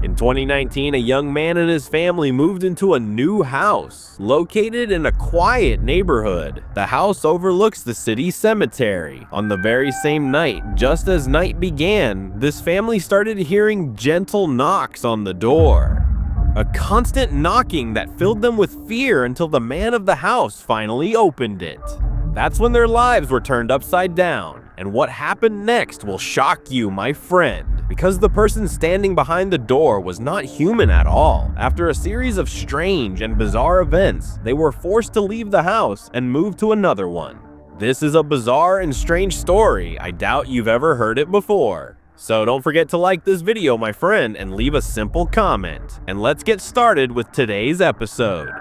In 2019, a young man and his family moved into a new house, located in a quiet neighborhood. The house overlooks the city cemetery. On the very same night, just as night began, this family started hearing gentle knocks on the door. A constant knocking that filled them with fear until the man of the house finally opened it. That's when their lives were turned upside down, and what happened next will shock you, my friend, because the person standing behind the door was not human at all. After a series of strange and bizarre events, they were forced to leave the house and move to another one. This is a bizarre and strange story. I doubt you've ever heard it before. So don't forget to like this video, my friend, and leave a simple comment. And let's get started with today's episode.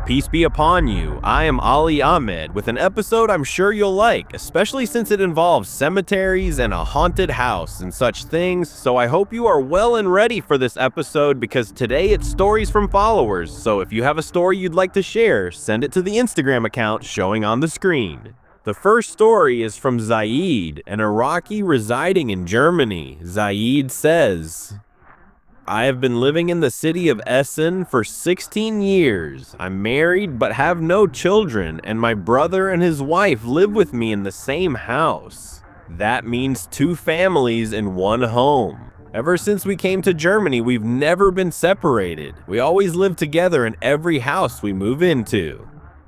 Peace be upon you, I am Ali Ahmed with an episode I'm sure you'll like, especially since it involves cemeteries and a haunted house and such things, so I hope you are well and ready for this episode because today it's stories from followers, so if you have a story you'd like to share, send it to the Instagram account showing on the screen. The first story is from Zaid, an Iraqi residing in Germany. Zaid says, I have been living in the city of Essen for 16 years. I'm married but have no children, and my brother and his wife live with me in the same house. That means 2 families in one home. Ever since we came to Germany, we've never been separated. We always live together in every house we move into.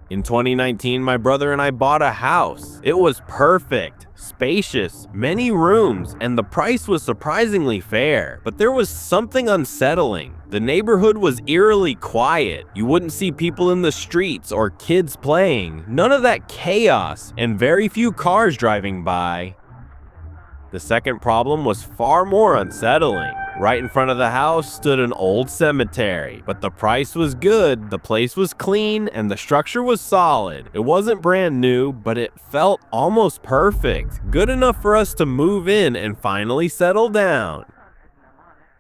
In 2019, my brother and I bought a house. It was perfect, spacious, many rooms, and the price was surprisingly fair. But there was something unsettling. The neighborhood was eerily quiet. You wouldn't see people in the streets or kids playing. None of that chaos, and very few cars driving by. The second problem was far more unsettling. Right in front of the house stood an old cemetery, but the price was good, the place was clean, and the structure was solid. It wasn't brand new, but it felt almost perfect, good enough for us to move in and finally settle down.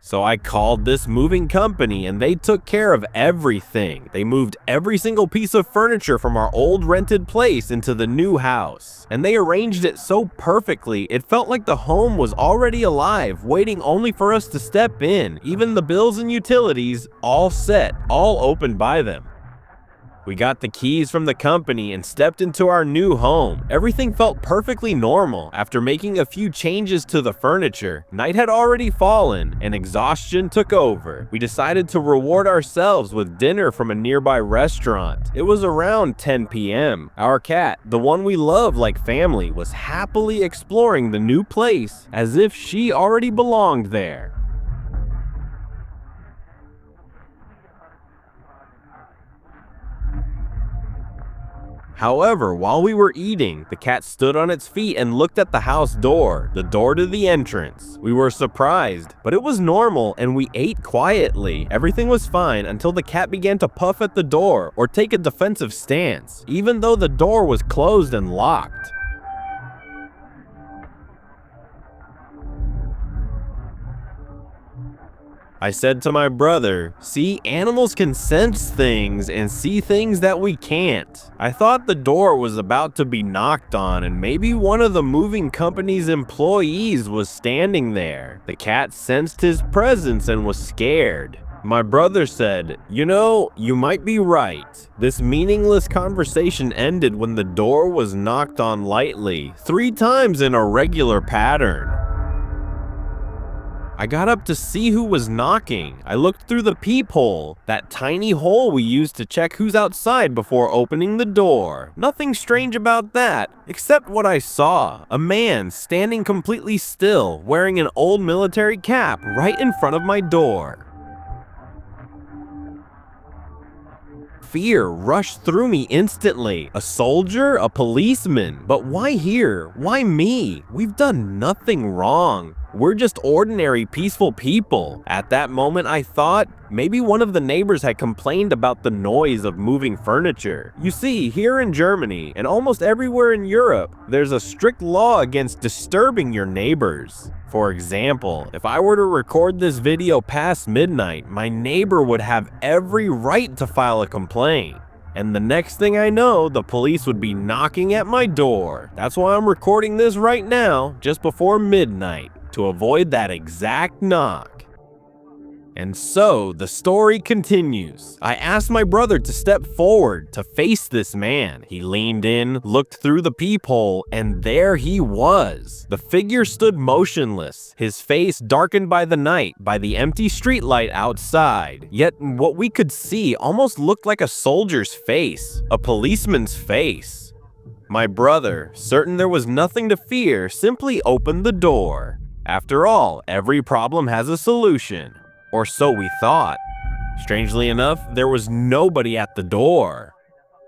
So I called this moving company and they took care of everything. They moved every single piece of furniture from our old rented place into the new house. And they arranged it so perfectly, it felt like the home was already alive, waiting only for us to step in. Even the bills and utilities, all set, all opened by them. We got the keys from the company and stepped into our new home. Everything felt perfectly normal. After making a few changes to the furniture, night had already fallen and exhaustion took over. We decided to reward ourselves with dinner from a nearby restaurant. It was around 10 p.m. Our cat, the one we love like family, was happily exploring the new place as if she already belonged there. However, while we were eating, the cat stood on its feet and looked at the house door, the door to the entrance. We were surprised, but it was normal and we ate quietly. Everything was fine until the cat began to puff at the door or take a defensive stance, even though the door was closed and locked. I said to my brother, see, animals can sense things and see things that we can't. I thought the door was about to be knocked on and maybe one of the moving company's employees was standing there. The cat sensed his presence and was scared. My brother said, you know, you might be right. This meaningless conversation ended when the door was knocked on lightly, 3 times in a regular pattern. I got up to see who was knocking. I looked through the peephole, that tiny hole we use to check who's outside before opening the door. Nothing strange about that, except what I saw. A man standing completely still, wearing an old military cap right in front of my door. Fear rushed through me instantly. A soldier? A policeman? But why here? Why me? We've done nothing wrong. We're just ordinary, peaceful people. At that moment, I thought maybe one of the neighbors had complained about the noise of moving furniture. You see, here in Germany, and almost everywhere in Europe, there's a strict law against disturbing your neighbors. For example, if I were to record this video past midnight, my neighbor would have every right to file a complaint. And the next thing I know, the police would be knocking at my door. That's why I'm recording this right now, just before midnight, to avoid that exact knock. And so, the story continues. I asked my brother to step forward to face this man. He leaned in, looked through the peephole, and there he was. The figure stood motionless, his face darkened by the night, by the empty streetlight outside. Yet, what we could see almost looked like a soldier's face, a policeman's face. My brother, certain there was nothing to fear, simply opened the door. After all, every problem has a solution. Or so we thought. Strangely enough, there was nobody at the door.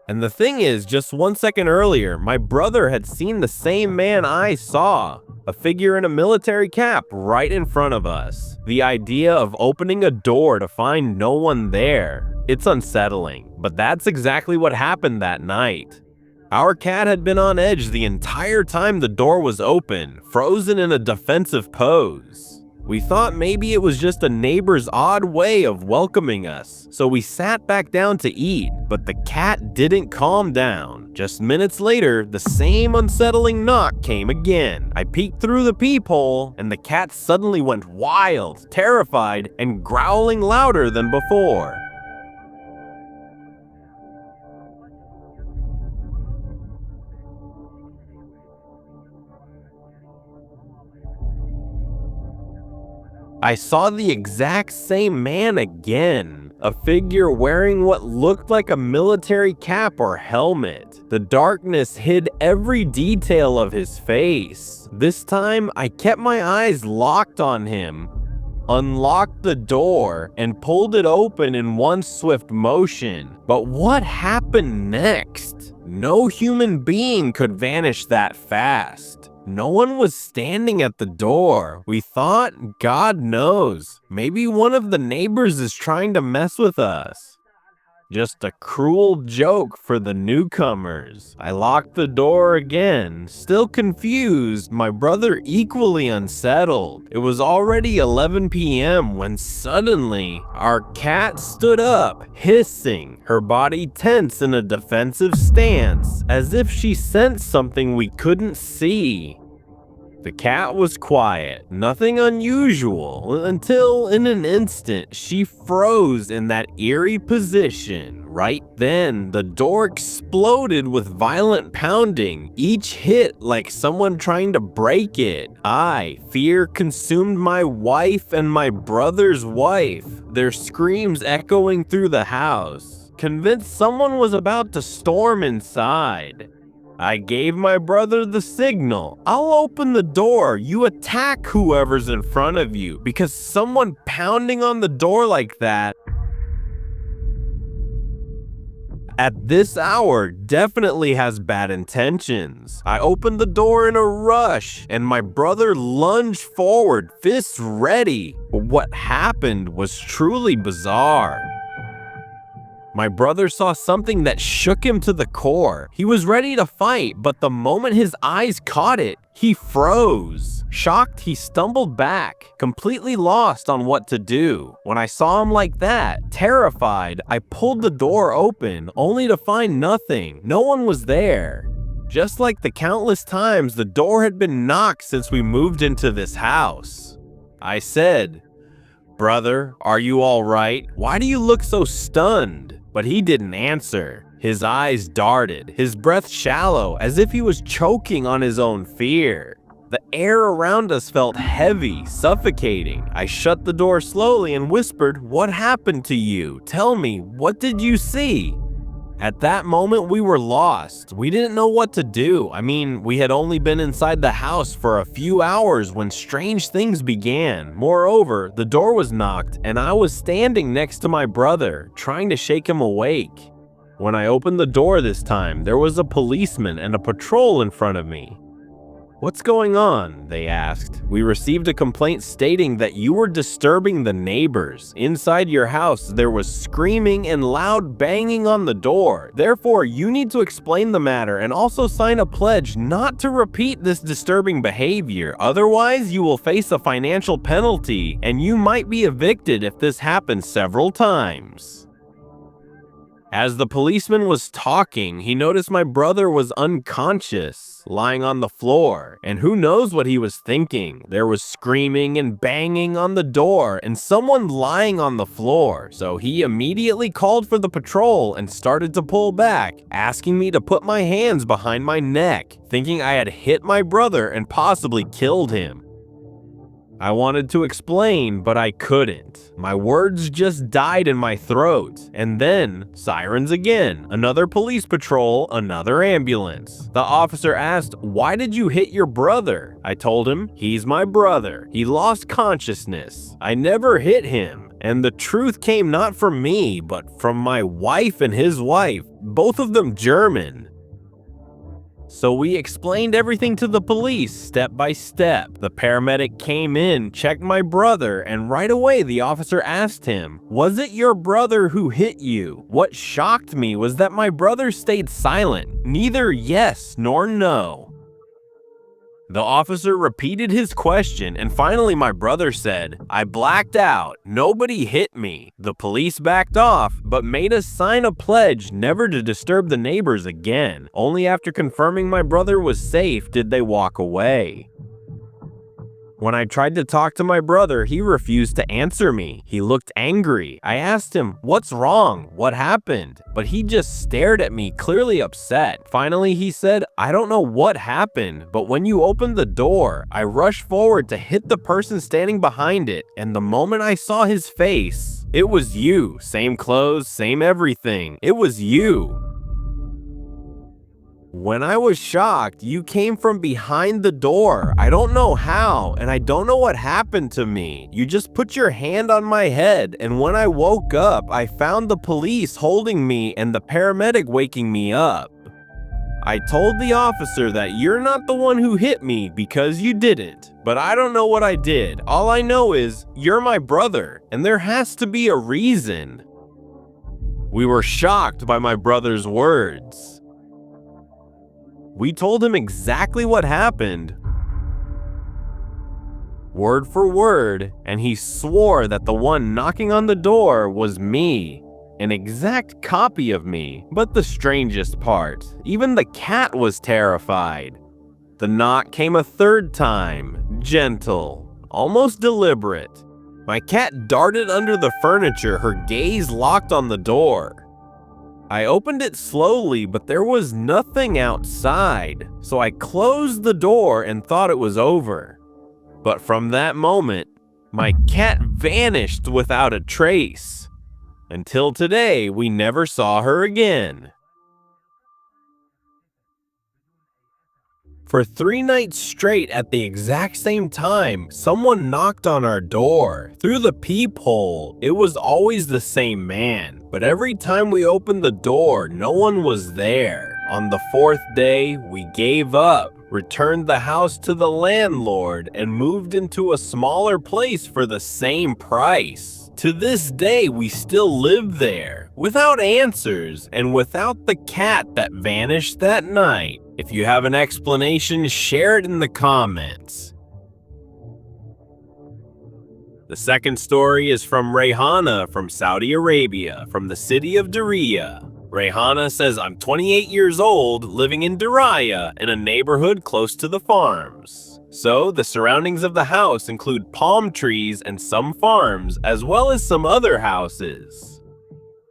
And the thing is, just 1 second earlier, my brother had seen the same man I saw, a figure in a military cap right in front of us. The idea of opening a door to find no one there, it's unsettling, but that's exactly what happened that night. Our cat had been on edge the entire time the door was open, frozen in a defensive pose. We thought maybe it was just a neighbor's odd way of welcoming us, so we sat back down to eat, but the cat didn't calm down. Just minutes later, the same unsettling knock came again. I peeked through the peephole, and the cat suddenly went wild, terrified, and growling louder than before. I saw the exact same man again, a figure wearing what looked like a military cap or helmet. The darkness hid every detail of his face. This time, I kept my eyes locked on him, unlocked the door, and pulled it open in one swift motion. But what happened next? No human being could vanish that fast. No one was standing at the door. We thought, God knows, maybe one of the neighbors is trying to mess with us. Just a cruel joke for the newcomers. I locked the door again, still confused, my brother equally unsettled. It was already 11 p.m. when suddenly, our cat stood up, hissing, her body tense in a defensive stance, as if she sensed something we couldn't see. The cat was quiet, nothing unusual, until in an instant she froze in that eerie position. Right then, the door exploded with violent pounding, each hit like someone trying to break it. Fear consumed my wife and my brother's wife, their screams echoing through the house, convinced someone was about to storm inside. I gave my brother the signal. I'll open the door. You attack whoever's in front of you, because someone pounding on the door like that at this hour definitely has bad intentions. I opened the door in a rush, and my brother lunged forward, fists ready. But what happened was truly bizarre. My brother saw something that shook him to the core. He was ready to fight, but the moment his eyes caught it, he froze. Shocked, he stumbled back, completely lost on what to do. When I saw him like that, terrified, I pulled the door open, only to find nothing. No one was there. Just like the countless times the door had been knocked since we moved into this house. I said, "Brother, are you all right? Why do you look so stunned?" But he didn't answer. His eyes darted, his breath shallow, as if he was choking on his own fear. The air around us felt heavy, suffocating. I shut the door slowly and whispered, "What happened to you? Tell me, what did you see?" At that moment, we were lost. We didn't know what to do. We had only been inside the house for a few hours when strange things began. Moreover, the door was knocked, and I was standing next to my brother, trying to shake him awake. When I opened the door this time, there was a policeman and a patrol in front of me. "What's going on?" they asked. "We received a complaint stating that you were disturbing the neighbors. Inside your house, there was screaming and loud banging on the door. Therefore, you need to explain the matter and also sign a pledge not to repeat this disturbing behavior. Otherwise, you will face a financial penalty, and you might be evicted if this happens several times." As the policeman was talking, he noticed my brother was unconscious, lying on the floor, and who knows what he was thinking. There was screaming and banging on the door and someone lying on the floor, so he immediately called for the patrol and started to pull back, asking me to put my hands behind my neck, thinking I had hit my brother and possibly killed him. I wanted to explain, but I couldn't. My words just died in my throat. And then, sirens again. Another police patrol, another ambulance. The officer asked, "Why did you hit your brother?" I told him, "He's my brother. He lost consciousness. I never hit him." And the truth came not from me, but from my wife and his wife, both of them German. So we explained everything to the police step by step. The paramedic came in, checked my brother, and right away the officer asked him, "Was it your brother who hit you?" What shocked me was that my brother stayed silent, neither yes nor no. The officer repeated his question, and finally my brother said, "I blacked out. Nobody hit me." The police backed off, but made us sign a pledge never to disturb the neighbors again. Only after confirming my brother was safe did they walk away. When I tried to talk to my brother, he refused to answer me. He looked angry. I asked him, "What's wrong? What happened?" But he just stared at me, clearly upset. Finally, he said, "I don't know what happened, but when you opened the door, I rushed forward to hit the person standing behind it, and the moment I saw his face, it was you. Same clothes, same everything. It was you." When I was shocked, you came from behind the door. I don't know how, and I don't know what happened to me. You just put your hand on my head, and when I woke up, I found the police holding me and the paramedic waking me up. I told the officer that you're not the one who hit me because you didn't, but I don't know what I did. All I know is you're my brother, and there has to be a reason. We were shocked by my brother's words. We told him exactly what happened, word for word, and he swore that the one knocking on the door was me, an exact copy of me. But the strangest part, even the cat was terrified. The knock came a third time, gentle, almost deliberate. My cat darted under the furniture, her gaze locked on the door. I opened it slowly, but there was nothing outside, so I closed the door and thought it was over. But from that moment, my cat vanished without a trace. Until today, we never saw her again. For 3 nights straight at the exact same time, someone knocked on our door. Through the peephole, it was always the same man, but every time we opened the door, no one was there. On the 4th day, we gave up, returned the house to the landlord, and moved into a smaller place for the same price. To this day, we still live there, without answers, and without the cat that vanished that night. If you have an explanation, share it in the comments. The second story is from Rayhana from Saudi Arabia, from the city of Diriyah. Rayhana says, "I'm 28 years old, living in Diriyah, in a neighborhood close to the farms. So, the surroundings of the house include palm trees and some farms, as well as some other houses.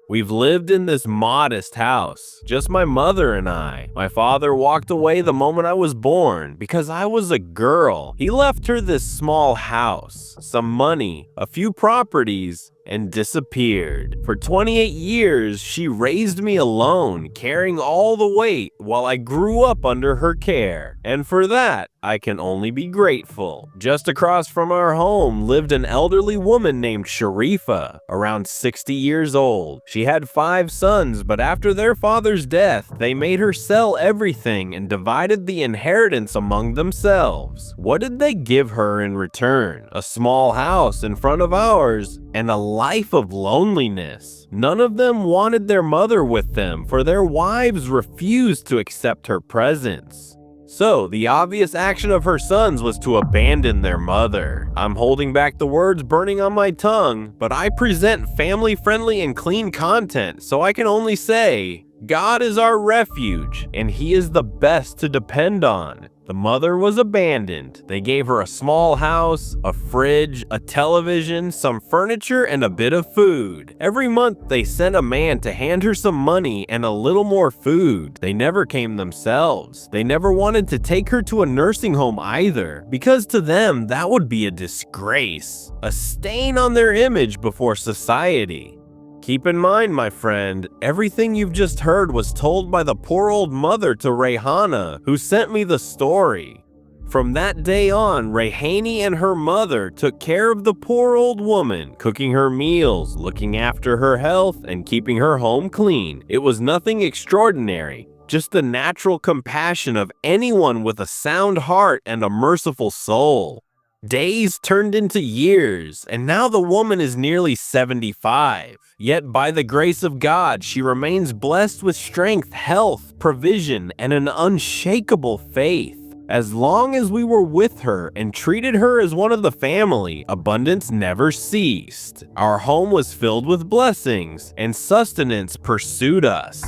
We've lived in this modest house, just my mother and I. My father walked away the moment I was born because I was a girl. He left her this small house, some money, a few properties, and disappeared. For 28 years, she raised me alone, carrying all the weight while I grew up under her care. And for that, I can only be grateful. Just across from our home lived an elderly woman named Sharifa, around 60 years old. She had 5 sons, but after their father's death, they made her sell everything and divided the inheritance among themselves. What did they give her in return? A small house in front of ours and a life of loneliness. None of them wanted their mother with them, for their wives refused to accept her presence. So, the obvious action of her sons was to abandon their mother. I'm holding back the words burning on my tongue, but I present family-friendly and clean content, so I can only say, God is our refuge, and He is the best to depend on. The mother was abandoned. They gave her a small house, a fridge, a television, some furniture, and a bit of food. Every month, they sent a man to hand her some money and a little more food. They never came themselves. They never wanted to take her to a nursing home either, because to them, that would be a disgrace, a stain on their image before society. Keep in mind, my friend, everything you've just heard was told by the poor old mother to Rayhana, who sent me the story. From that day on, Rayhani and her mother took care of the poor old woman, cooking her meals, looking after her health, and keeping her home clean. It was nothing extraordinary, just the natural compassion of anyone with a sound heart and a merciful soul. Days turned into years, and now the woman is nearly 75. Yet by the grace of God, she remains blessed with strength, health, provision, and an unshakable faith. As long as we were with her and treated her as one of the family, abundance never ceased. Our home was filled with blessings, and sustenance pursued us.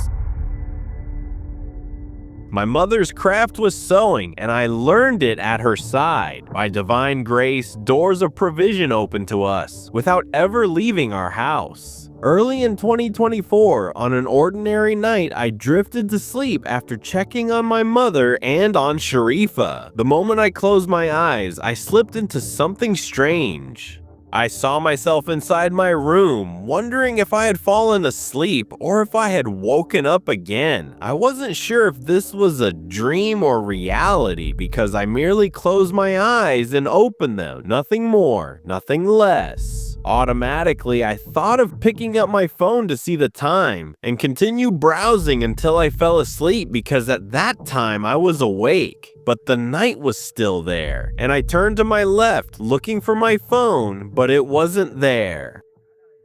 My mother's craft was sewing, and I learned it at her side. By divine grace, doors of provision opened to us, without ever leaving our house. Early in 2024, on an ordinary night, I drifted to sleep after checking on my mother and on Sharifa. The moment I closed my eyes, I slipped into something strange. I saw myself inside my room, wondering if I had fallen asleep or if I had woken up again. I wasn't sure if this was a dream or reality because I merely closed my eyes and opened them. Nothing more, nothing less. Automatically, I thought of picking up my phone to see the time and continue browsing until I fell asleep because at that time I was awake. But the night was still there, and I turned to my left looking for my phone, but it wasn't there.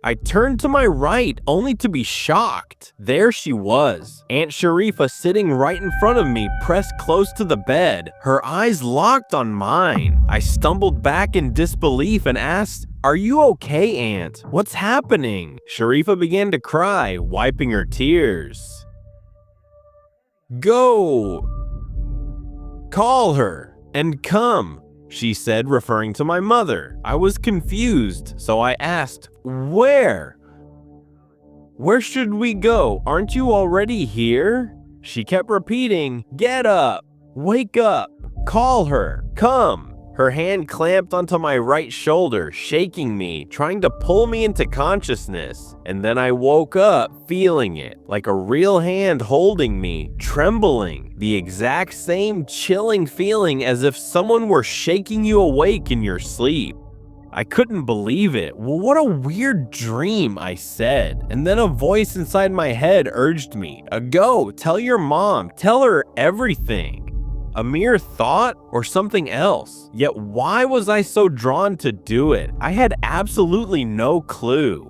I turned to my right only to be shocked. There she was, Aunt Sharifa sitting right in front of me, pressed close to the bed, her eyes locked on mine. I stumbled back in disbelief and asked, "Are you okay, Aunt? What's happening?" Sharifa began to cry, wiping her tears. "Go! Call her and come," she said, referring to my mother. I was confused, so I asked, "Where? Where should we go? Aren't you already here?" She kept repeating, "Get up, wake up, call her, come." Her hand clamped onto my right shoulder, shaking me, trying to pull me into consciousness. And then I woke up, feeling it, like a real hand holding me, trembling. The exact same chilling feeling as if someone were shaking you awake in your sleep. I couldn't believe it. "Well, what a weird dream," I said. And then a voice inside my head urged me, "Go, tell your mom, tell her everything." A mere thought or something else? Yet why was I so drawn to do it? I had absolutely no clue.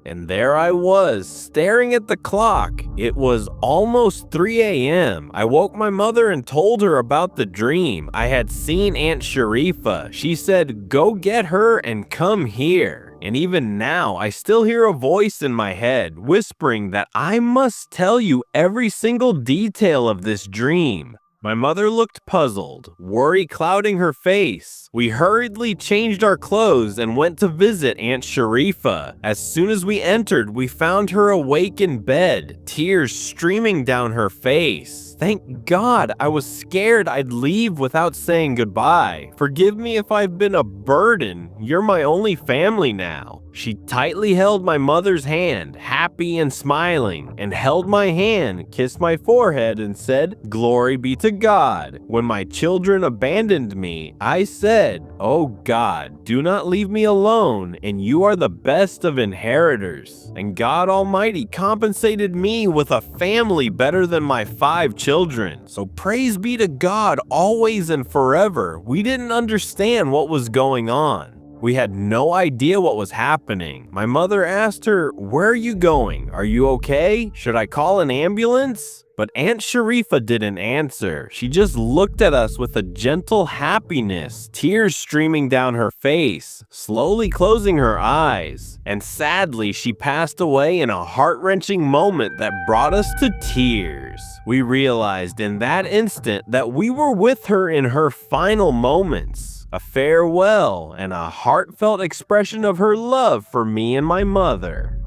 And there I was, staring at the clock. It was almost 3 a.m. I woke my mother and told her about the dream. I had seen Aunt Sharifa. She said, "Go get her and come here." And even now, I still hear a voice in my head whispering that I must tell you every single detail of this dream. My mother looked puzzled, worry clouding her face. We hurriedly changed our clothes and went to visit Aunt Sharifa. As soon as we entered, we found her awake in bed, tears streaming down her face. Thank God, I was scared I'd leave without saying goodbye. Forgive me if I've been a burden. You're my only family now. She tightly held my mother's hand, happy and smiling, and held my hand, kissed my forehead, and said, "Glory be to God." When my children abandoned me, I said, "Oh God, do not leave me alone, and you are the best of inheritors." And God Almighty compensated me with a family better than my 5 children. So praise be to God always and forever. We didn't understand what was going on. We had no idea what was happening. My mother asked her, "Where are you going? Are you okay? Should I call an ambulance?" But Aunt Sharifa didn't answer. She just looked at us with a gentle happiness, tears streaming down her face, slowly closing her eyes. And sadly, she passed away in a heart-wrenching moment that brought us to tears. We realized in that instant that we were with her in her final moments. A farewell and a heartfelt expression of her love for me and my mother.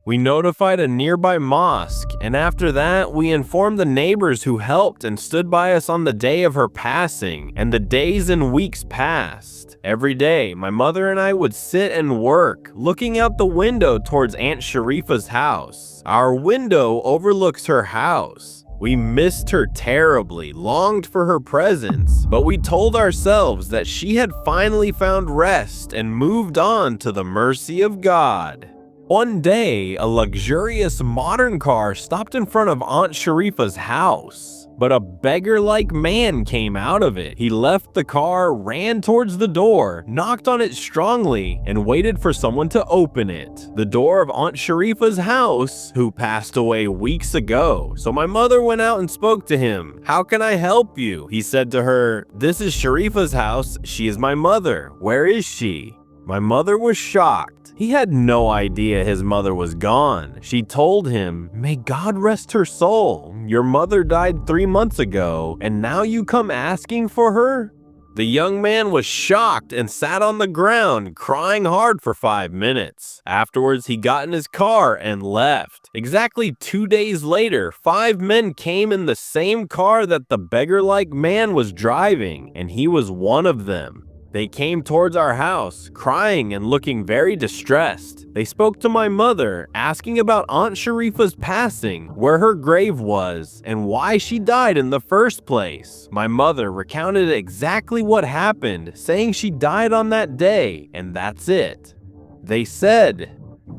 We notified a nearby mosque, and after that, we informed the neighbors who helped and stood by us on the day of her passing, and the days and weeks passed. Every day, my mother and I would sit and work, looking out the window towards Aunt Sharifa's house. Our window overlooks her house. We missed her terribly, longed for her presence, but we told ourselves that she had finally found rest and moved on to the mercy of God. One day, a luxurious modern car stopped in front of Aunt Sharifa's house, but a beggar-like man came out of it. He left the car, ran towards the door, knocked on it strongly, and waited for someone to open it. The door of Aunt Sharifa's house, who passed away weeks ago. So my mother went out and spoke to him. "How can I help you?" He said to her, "This is Sharifa's house. She is my mother. Where is she?" My mother was shocked. He had no idea his mother was gone. She told him, "May God rest her soul. Your mother died 3 months ago, and now you come asking for her?" The young man was shocked and sat on the ground, crying hard for 5 minutes. Afterwards, he got in his car and left. Exactly 2 days later, 5 men came in the same car that the beggar-like man was driving, and he was one of them. They came towards our house, crying and looking very distressed. They spoke to my mother, asking about Aunt Sharifa's passing, where her grave was, and why she died in the first place. My mother recounted exactly what happened, saying she died on that day, and that's it. They said,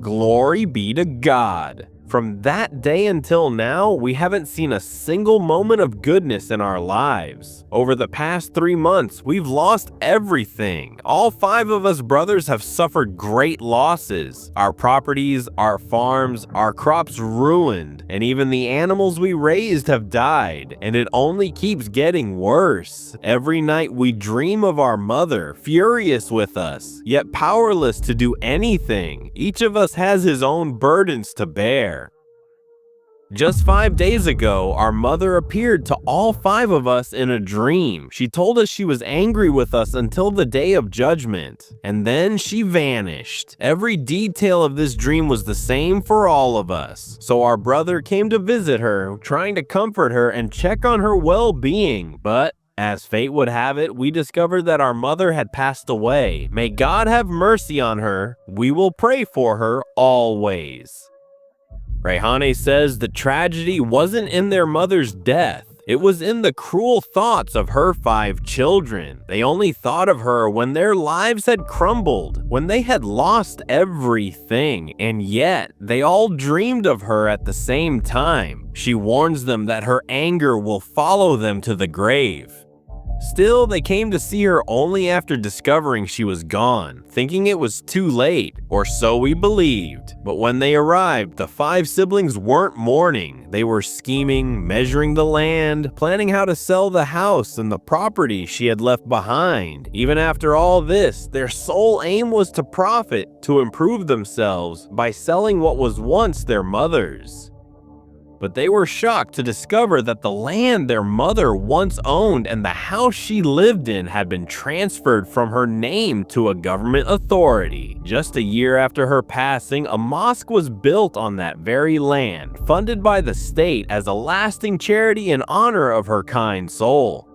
"Glory be to God." From that day until now, we haven't seen a single moment of goodness in our lives. Over the past 3 months, we've lost everything. All 5 of us brothers have suffered great losses. Our properties, our farms, our crops ruined, and even the animals we raised have died. And it only keeps getting worse. Every night we dream of our mother, furious with us, yet powerless to do anything. Each of us has his own burdens to bear. Just 5 days ago, our mother appeared to all 5 of us in a dream. She told us she was angry with us until the day of judgment, and then she vanished. Every detail of this dream was the same for all of us. So our brother came to visit her, trying to comfort her and check on her well-being, but as fate would have it, we discovered that our mother had passed away. May God have mercy on her. We will pray for her always. Rehane says the tragedy wasn't in their mother's death. It was in the cruel thoughts of her 5 children. They only thought of her when their lives had crumbled, when they had lost everything, and yet they all dreamed of her at the same time. She warns them that her anger will follow them to the grave. Still, they came to see her only after discovering she was gone, thinking it was too late, or so we believed. But when they arrived, the 5 siblings weren't mourning. They were scheming, measuring the land, planning how to sell the house and the property she had left behind. Even after all this, their sole aim was to profit, to improve themselves by selling what was once their mother's. But they were shocked to discover that the land their mother once owned and the house she lived in had been transferred from her name to a government authority. Just a year after her passing, a mosque was built on that very land, funded by the state as a lasting charity in honor of her kind soul.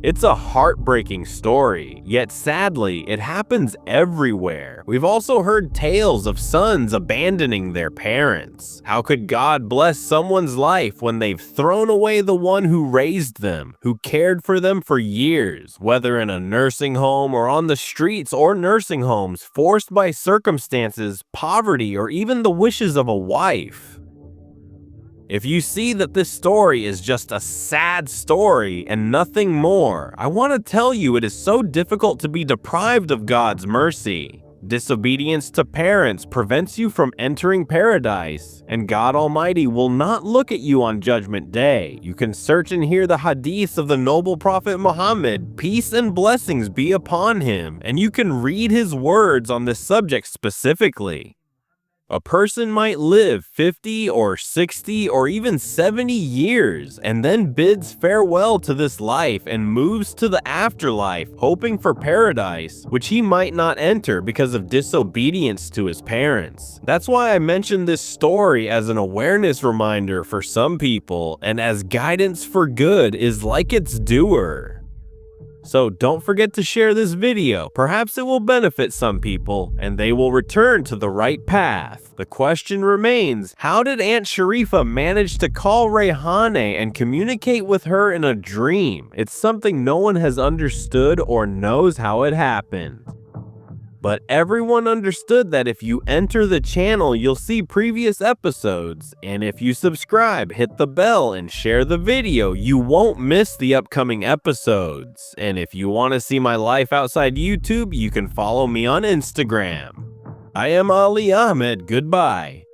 It's a heartbreaking story, yet sadly, it happens everywhere. We've also heard tales of sons abandoning their parents. How could God bless someone's life when they've thrown away the one who raised them, who cared for them for years, whether in a nursing home or on the streets or nursing homes, forced by circumstances, poverty, or even the wishes of a wife? If you see that this story is just a sad story and nothing more, I want to tell you it is so difficult to be deprived of God's mercy. Disobedience to parents prevents you from entering paradise, and God Almighty will not look at you on Judgment Day. You can search and hear the hadiths of the noble Prophet Muhammad, peace and blessings be upon him, and you can read his words on this subject specifically. A person might live 50 or 60 or even 70 years and then bids farewell to this life and moves to the afterlife hoping for paradise, which he might not enter because of disobedience to his parents. That's why I mentioned this story as an awareness reminder for some people and as guidance for good is like its doer. So don't forget to share this video, perhaps it will benefit some people, and they will return to the right path. The question remains, how did Aunt Sharifa manage to call Rayhane and communicate with her in a dream? It's something no one has understood or knows how it happened. But everyone understood that if you enter the channel, you'll see previous episodes, and if you subscribe, hit the bell, and share the video, you won't miss the upcoming episodes. And if you want to see my life outside YouTube, you can follow me on Instagram. I am Ali Ahmed, goodbye.